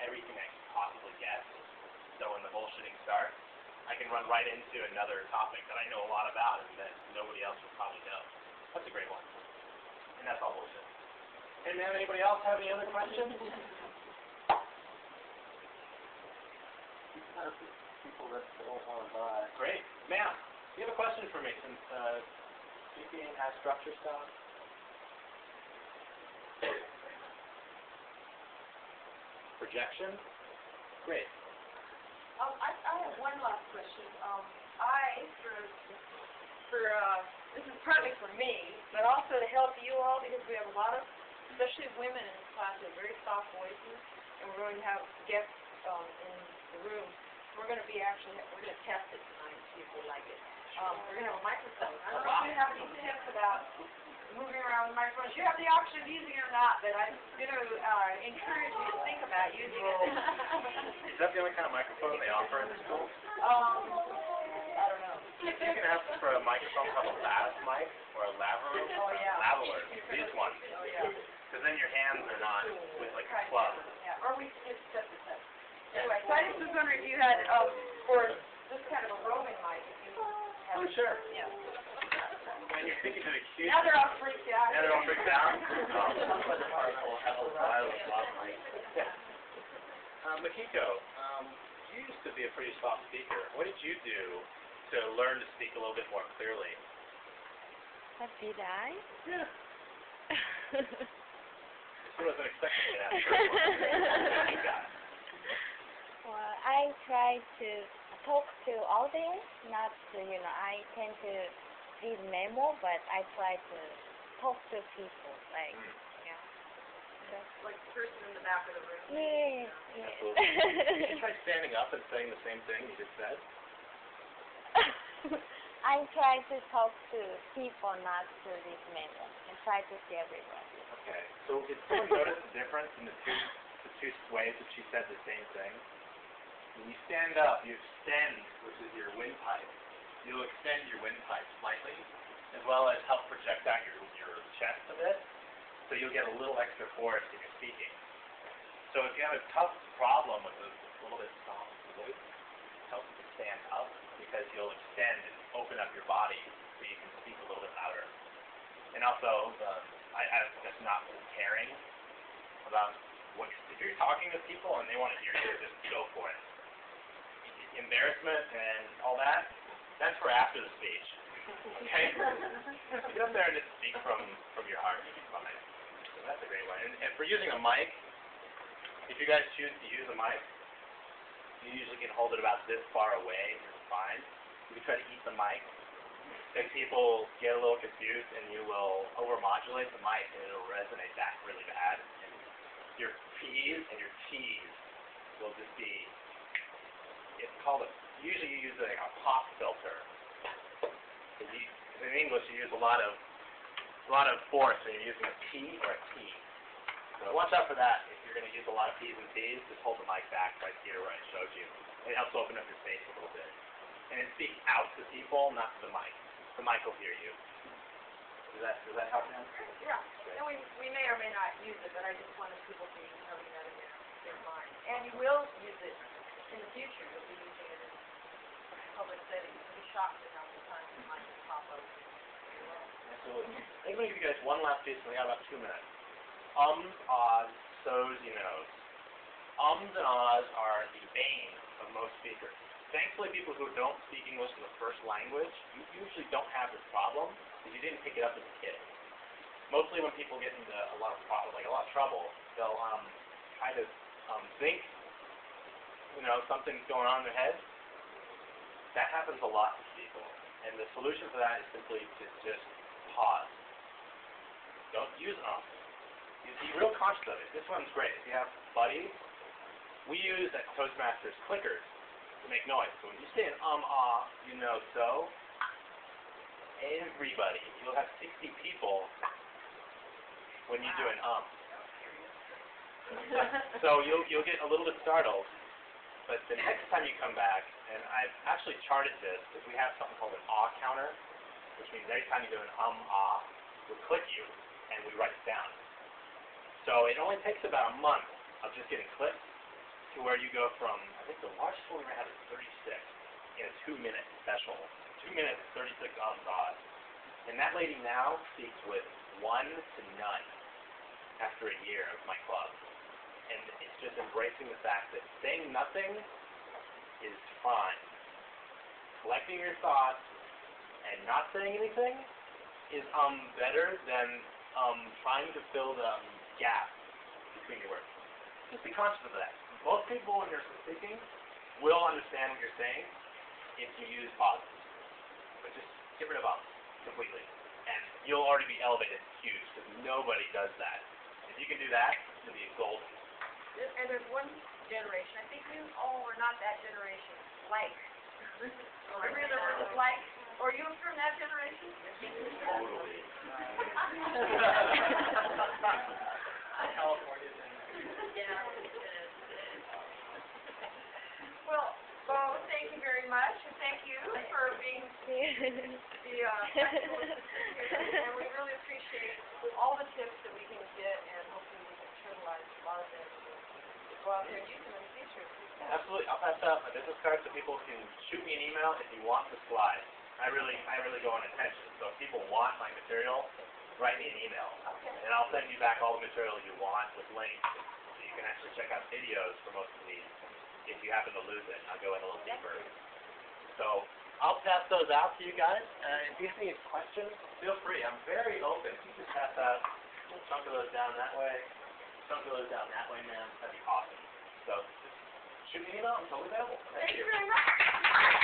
everything I can possibly guess. So when the bullshitting starts, I can run right into another topic that I know a lot about and that nobody else would probably know. That's a great one. And that's all bullshit. Hey man, anybody else have any other questions? People that don't want to buy. Great. Ma'am, you have a question for me since speaking has structure stuff? Projection? Great. I have one last question. This is partly for me, but also to help you all because we have a lot of, especially women in this class, with very soft voices, and we're going to have guests in the room. We're going to test it tonight and see if we like it. We're going to have a microphone. I don't know if you have any tips about moving around the microphone. You have the option of using it or not, but I'm going to encourage you to think about using it. Is that the only kind of microphone they offer in the school? I don't know. You can ask for a microphone called a lav mic or a lavalier. Oh, yeah. Lavalier. These ones. Oh, yeah. Because then your hands are not with like a club. Yeah, or we can just set this up. Anyway, so I just was wondering if you had, for this kind of a roving mic, if you have... Oh, sure. Yeah. When you're speaking to the students... Now they're all freaked out. Now they're all freaked out? We'll have a wireless lav mic. Makiko, you used to be a pretty soft speaker. What did you do to learn to speak a little bit more clearly? What did I? Yeah. I wasn't expecting that. What you got? Well, I try to talk to audience, not to, I tend to read memo, but I try to talk to people, like, yeah. Like the person in the back of the room. Yes, yes. Absolutely. Did you try standing up and saying the same thing you just said? I try to talk to people, not to read memo, and try to see everybody. Okay. So did someone notice the difference in the two ways that she said the same thing? When you stand up, you extend, which is your windpipe. You'll extend your windpipe slightly, as well as help project out your chest a bit, so you'll get a little extra force when you're speaking. So if you have a tough problem with a little bit soft voice, it helps you stand up because you'll extend and open up your body so you can speak a little bit louder. And also, I'm just not caring about what if you're talking to people and they want to hear you, just go for it. Embarrassment and all that, that's for after the speech. Okay? Get up there and just speak from your heart, you'll be fine. So that's a great one. And for using a mic, if you guys choose to use a mic, you usually can hold it about this far away and you're fine. You can try to eat the mic. Then people get a little confused and you will overmodulate the mic and it'll resonate back really bad. And your P's and your T's will just be, it's called usually you use a pop filter. In English you use a lot of force when you're using a P or a T. So watch out for that. If you're going to use a lot of P's and T's, just hold the mic back right here where I showed you. It helps open up your face a little bit. And speak out to people, not to the mic. The mic will hear you. Does that help now? Yeah. And we may or may not use it, but I just wanted people to know that in their mind. And you will use it in the future. You'll be using it in public settings. You'll be shocked at how many times it might just pop up. Absolutely. I'm going to give you guys one last piece, and we got about 2 minutes. Ums, ahs, so's, you knows. Ums and ahs are the bane of most speakers. Thankfully, people who don't speak English in the first language, you usually don't have this problem because you didn't pick it up as a kid. Mostly when people get into a lot of trouble, they'll try to think, something's going on in their head. That happens a lot to people, and the solution for that is simply to just pause. Don't use Be real conscious of it. This one's great. If you have buddies, we use at Toastmasters clickers to make noise. So when you say an ah, so, everybody, you'll have 60 people when you do an So you'll get a little bit startled, but the next time you come back, and I've actually charted this, because we have something called an ah counter, which means every time you do an ah, we'll click you, and we write it down. So it only takes about a month of just getting clicked to where you go from, I think the largest one we had is 36 in a 2-minute special. 2 minutes, 36 ums and ahs. And that lady now speaks with 1 to none after a year of my club. And it's just embracing the fact that saying nothing is fine. Collecting your thoughts and not saying anything is better than trying to fill the gap between your words. Just be conscious of that. Most people, when you're speaking, will understand what you're saying if you use pauses. But just get rid of them completely. And you'll already be elevated huge, because nobody does that. If you can do that, you'll be golden. And there's one generation, I think you all are not that generation, like. Remember the word like? Or are you from that generation? Totally. California thing. Yeah, it is. Well, Bo, thank you very much, and thank you for being the technical assistant here. And we really appreciate all the tips that we can get, and hopefully we can internalize a lot of them and go out there and use them in the future. Absolutely. I'll pass out my business card so people can shoot me an email if you want the slides. I really go on attention. So if people want my material, write me an email. Okay. And I'll send you back all the material you want with links so you can actually check out videos for most of these if you happen to lose it. I'll go in a little deeper. So I'll pass those out to you guys. If you have any questions, feel free. I'm very open. You can pass out a chunk of those down that way, a chunk of those down that way, man. That'd be awesome. So just shoot me an email. I'm totally available. Thank you very much.